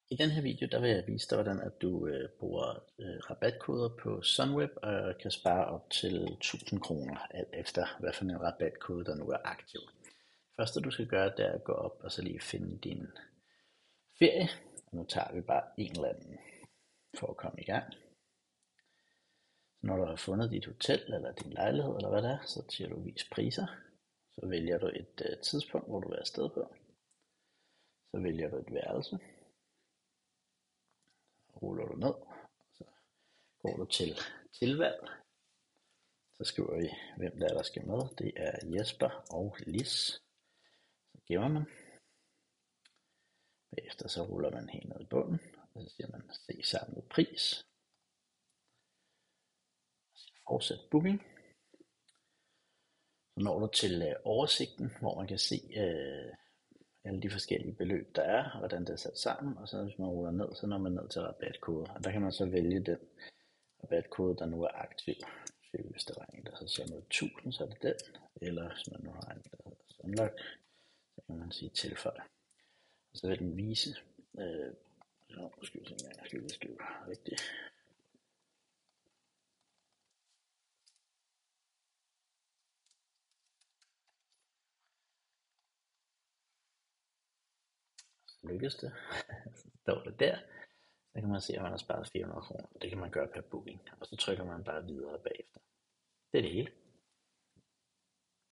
I den her video, der vil jeg vise dig, hvordan at du bruger rabatkoder på Sunweb og kan spare op til 1000 kroner, alt efter hvad for en rabatkode, der nu er aktiv. Det første du skal gøre, det er at gå op og så lige finde din ferie. Og nu tager vi bare en eller anden for at komme i gang. Så når du har fundet dit hotel eller din lejlighed eller hvad det er, så siger du vis priser. Så vælger du et tidspunkt, hvor du vil afsted på. Så vælger du et værelse. Ruller du ned, så går du til tilvalg, så skriver vi, hvem der skal med. Det er Jesper og Lis. Så gemmer man. Bagefter så ruller man helt ned i bunden, og så siger man se samlet pris. Fortsæt booking. Så når du til oversigten, hvor man kan se alle de forskellige beløb, der er, og hvordan det er sat sammen, og så hvis man ruller ned, så når man ned til rabatkode, og der kan man så vælge den rabatkode, der nu er aktiv. Så hvis der var en, der så siger noget 1000, så er det den, eller hvis man nu har en, der hedder Sunlock, så kan man sige tilføj. Og så vil den vise, nu skal vi se, om jeg skal lige skrive rigtigt. Lykkes det, så står det der, så kan man se, at man har sparet 400 kroner. Det kan man gøre per booking, og så trykker man bare videre bagefter. Det er det hele.